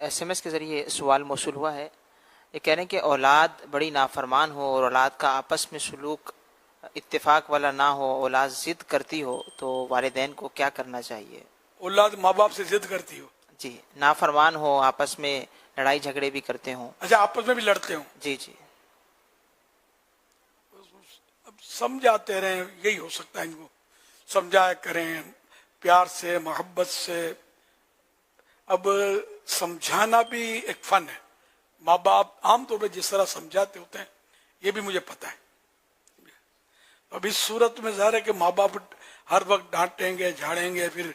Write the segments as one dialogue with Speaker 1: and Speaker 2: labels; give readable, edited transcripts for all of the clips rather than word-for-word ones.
Speaker 1: SMS کے ذریعے سوال موصول ہوا ہے. یہ کہہ رہے ہیں کہ اولاد بڑی نافرمان ہو اور اولاد کا آپس میں سلوک اتفاق والا نہ ہو، اولاد ضد کرتی ہو، تو والدین کو کیا کرنا چاہیے؟
Speaker 2: اولاد ماں باپ سے ضد کرتی ہو؟
Speaker 1: جی، نافرمان ہو، آپس میں لڑائی جھگڑے بھی کرتے ہوں.
Speaker 2: اچھا، آپس میں بھی لڑتے ہوں.
Speaker 1: جی جی.
Speaker 2: اب سمجھاتے رہیں، یہی ہو سکتا ہے. ان کو سمجھایا کریں پیار سے، محبت سے. اب سمجھانا بھی ایک فن ہے. ماں باپ عام طور پہ جس طرح سمجھاتے ہوتے ہیں یہ بھی مجھے پتا ہے. اب اس صورت میں ظاہر ہے کہ ماں باپ ہر وقت ڈانٹیں گے، جھاڑیں گے، پھر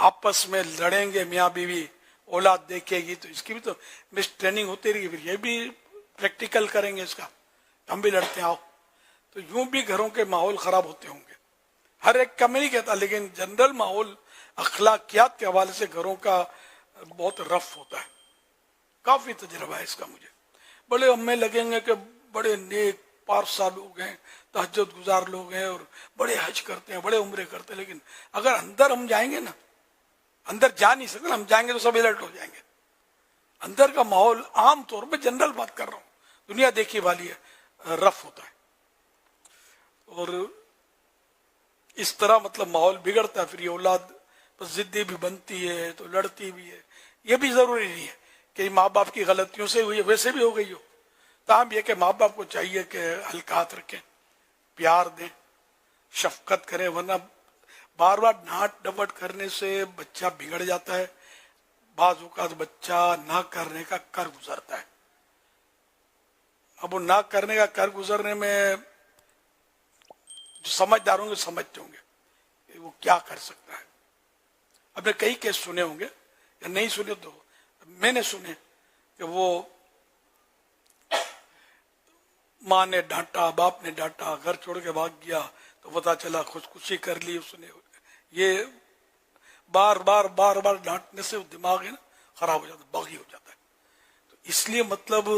Speaker 2: آپس میں لڑیں گے میاں بیوی، اولاد دیکھے گی تو اس کی بھی تو مس ٹریننگ ہوتی رہی. پھر یہ بھی پریکٹیکل کریں گے اس کا، ہم بھی لڑتے ہیں. آؤ تو یوں بھی گھروں کے ماحول خراب ہوتے ہوں گے. ہر ایک کا میں نہیں کہتا، لیکن جنرل ماحول اخلاقیات کے حوالے سے گھروں کا بہت رف ہوتا ہے. کافی تجربہ ہے اس کا مجھے. بڑے ہمیں لگیں گے کہ بڑے نیک پارسا لوگ ہیں، تہجد گزار لوگ ہیں اور بڑے حج کرتے ہیں، بڑے عمرے کرتے ہیں، لیکن اگر اندر ہم جائیں گے نا، اندر جا نہیں سکتے، ہم جائیں گے تو سب الرٹ ہو جائیں گے. اندر کا ماحول عام طور پہ جنرل بات کر رہا ہوں، دنیا دیکھی والی ہے، رف ہوتا ہے. اور اس طرح مطلب ماحول بگڑتا ہے. پھر یہ اولاد بس ضدی بھی بنتی ہے تو لڑتی بھی ہے. یہ بھی ضروری نہیں ہے کہ ماں باپ کی غلطیوں سے ہوئی ہے، ویسے بھی ہو گئی ہو. تاہم یہ کہ ماں باپ کو چاہیے کہ ہلکات رکھیں، پیار دیں، شفقت کریں، ورنہ بار بار ڈانٹ ڈپٹ کرنے سے بچہ بگڑ جاتا ہے. بعض اوقات بچہ نہ کرنے کا کر گزرتا ہے. اب وہ نہ کرنے کا کر گزرنے میں جو سمجھدار ہوں گے سمجھتے ہوں گے کہ وہ کیا کر سکتا ہے. اب نے کئی کیس سنے ہوں گے، یا نہیں سنے تو میں نے سنے کہ وہ ماں نے ڈانٹا، باپ نے ڈانٹا، گھر چھوڑ کے بھاگ گیا تو پتا چلا خودکشی کر لی اس نے. یہ بار بار بار بار ڈانٹنے سے دماغ ہے نا خراب ہو جاتا ہے، باغی ہو جاتا ہے. تو اس لیے مطلب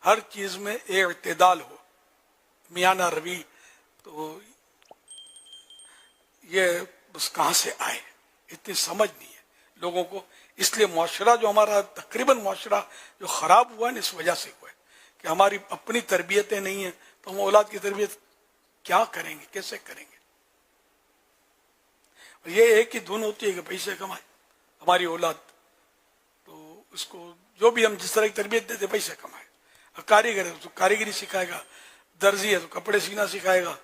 Speaker 2: ہر چیز میں ایک اعتدال ہو، میانہ روی. تو یہ بس کہاں سے آئے، اتنی سمجھ نہیں ہے لوگوں کو. اس لیے معاشرہ جو ہمارا تقریباً معاشرہ جو خراب ہوا ہے نا، اس وجہ سے ہوا ہے کہ ہماری اپنی تربیتیں نہیں ہیں. تو ہم اولاد کی تربیت کیا کریں گے، کیسے کریں گے؟ اور یہ ایک ہی دھن ہوتی ہے کہ پیسے کمائے ہماری اولاد. تو اس کو جو بھی ہم جس طرح کی تربیت دیتے پیسے کمائے. کاریگر ہے تو کاریگری سکھائے گا، درزی ہے تو کپڑے سینا سکھائے گا،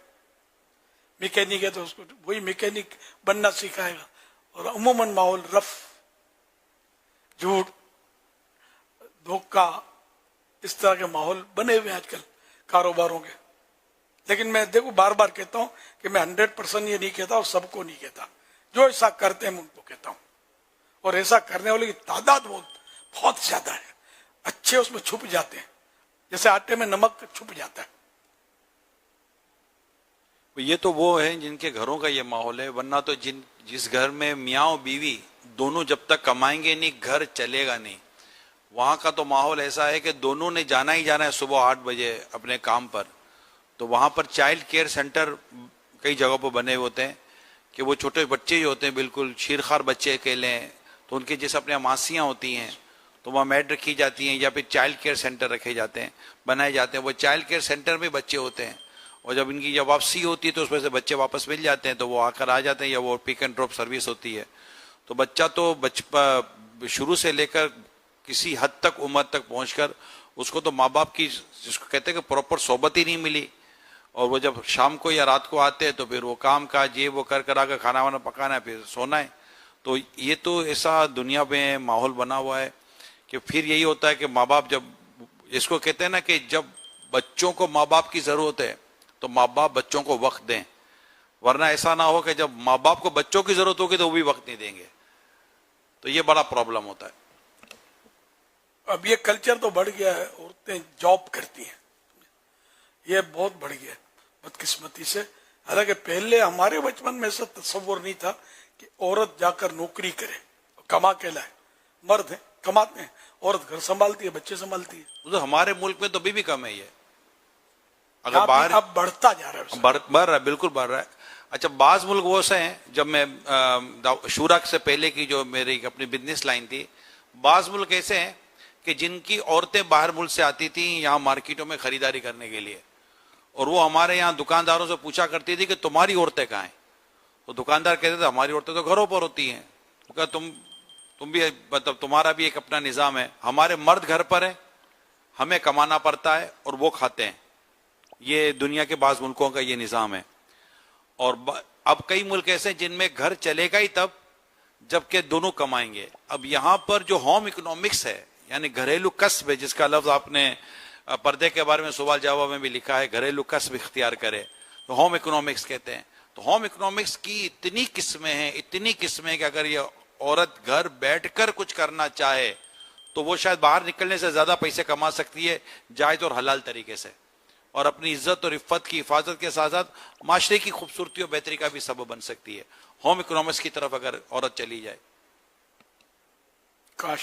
Speaker 2: میکینک ہے تو اس کو وہی میکینک بننا سکھائے گا. اور عموماً ماحول رف، جھوٹ، دھوکہ، اس طرح کے ماحول بنے ہوئے ہیں آج کل کاروباروں کے. لیکن میں دیکھو بار بار کہتا ہوں کہ میں 100% یہ نہیں کہتا اور سب کو نہیں کہتا. جو ایسا کرتے ہیں میں ان کو کہتا ہوں. اور ایسا کرنے والے کی تعداد بہت زیادہ ہے. اچھے اس میں چھپ جاتے ہیں، جیسے آٹے میں نمک چھپ جاتا ہے.
Speaker 3: یہ تو وہ ہیں جن کے گھروں کا یہ ماحول ہے. ورنہ تو جس گھر میں میاں اور بیوی دونوں جب تک کمائیں گے نہیں، گھر چلے گا نہیں. وہاں کا تو ماحول ایسا ہے کہ دونوں نے جانا ہی جانا ہے صبح 8 بجے اپنے کام پر. تو وہاں پر چائلڈ کیئر سینٹر کئی جگہوں پر بنے ہوتے ہیں کہ وہ چھوٹے بچے ہی ہوتے ہیں، بالکل شیرخوار بچے اکیلے ہیں. تو ان کے جیسے اپنے ماسیاں ہوتی ہیں تو وہاں میڈ رکھی جاتی ہیں، یا پھر چائلڈ کیئر سینٹر رکھے جاتے ہیں، بنائے جاتے ہیں. وہ چائلڈ کیئر سینٹر میں بچے ہوتے ہیں، اور جب ان کی جب واپسی ہوتی ہے تو اس میں سے بچے واپس مل جاتے ہیں، تو وہ آ کر آ جاتے ہیں، یا وہ پک اینڈ ڈراپ سروس ہوتی ہے. تو بچہ تو شروع سے لے کر کسی حد تک عمر تک پہنچ کر اس کو تو ماں باپ کی جس کو کہتے ہیں کہ پراپر صحبت ہی نہیں ملی. اور وہ جب شام کو یا رات کو آتے ہیں تو پھر وہ کام کاج یہ وہ کر آ کر کھانا وانا پکانا ہے، پھر سونا ہے. تو یہ تو ایسا دنیا میں ماحول بنا ہوا ہے کہ پھر یہی ہوتا ہے کہ ماں باپ جب اس کو کہتے ہیں نا کہ جب بچوں کو ماں باپ کی ضرورت ہے تو ماں باپ بچوں کو وقت دیں. ورنہ ایسا نہ ہو کہ جب ماں باپ کو بچوں کی ضرورت ہوگی تو وہ بھی وقت نہیں دیں گے. تو یہ بڑا پرابلم ہوتا ہے.
Speaker 2: اب یہ کلچر تو بڑھ گیا ہے، عورتیں جاب کرتی ہیں، یہ بہت بڑھ گیا ہے بدقسمتی سے. حالانکہ پہلے ہمارے بچپن میں ایسا تصور نہیں تھا کہ عورت جا کر نوکری کرے، کما کے لائے. مرد ہیں کماتے ہیں، عورت گھر سنبھالتی ہے، بچے سنبھالتی ہے.
Speaker 3: ہمارے ملک میں تو بھی کم ہے یہ. اگر باہر
Speaker 2: اب بڑھتا جا رہا ہے،
Speaker 3: بڑھ رہا ہے، بالکل بڑھ رہا ہے. اچھا بعض ملک وہ سے ہیں، جب میں شورا سے پہلے کی جو میری اپنی بزنس لائن تھی، بعض ملک ایسے ہیں کہ جن کی عورتیں باہر ملک سے آتی تھیں یہاں مارکیٹوں میں خریداری کرنے کے لیے، اور وہ ہمارے یہاں دکانداروں سے پوچھا کرتی تھی کہ تمہاری عورتیں کہاں ہیں؟ تو دکاندار کہتے تھے ہماری عورتیں تو گھروں پر ہوتی ہیں. کہ تم بھی مطلب تمہارا بھی ایک اپنا نظام ہے، ہمارے مرد گھر پر ہیں، ہمیں کمانا پڑتا ہے اور وہ کھاتے ہیں. یہ دنیا کے بعض ملکوں کا یہ نظام ہے. اور اب کئی ملک ایسے جن میں گھر چلے گا ہی تب جب کہ دونوں کمائیں گے. اب یہاں پر جو ہوم اکنامکس ہے، یعنی گھریلو کسب ہے، جس کا لفظ آپ نے پردے کے بارے میں سوال جواب میں بھی لکھا ہے، گھریلو کسب اختیار کرے تو ہوم اکنامکس کہتے ہیں. تو ہوم اکنامکس کی اتنی قسمیں ہیں، اتنی قسمیں کہ اگر یہ عورت گھر بیٹھ کر کچھ کرنا چاہے تو وہ شاید باہر نکلنے سے زیادہ پیسے کما سکتی ہے جائز اور حلال طریقے سے، اور اپنی عزت اور عفت کی حفاظت کے ساتھ ساتھ معاشرے کی خوبصورتی اور بہتری کا بھی سبب بن سکتی ہے ہوم اکنامکس کی طرف اگر عورت چلی جائے.
Speaker 2: کاش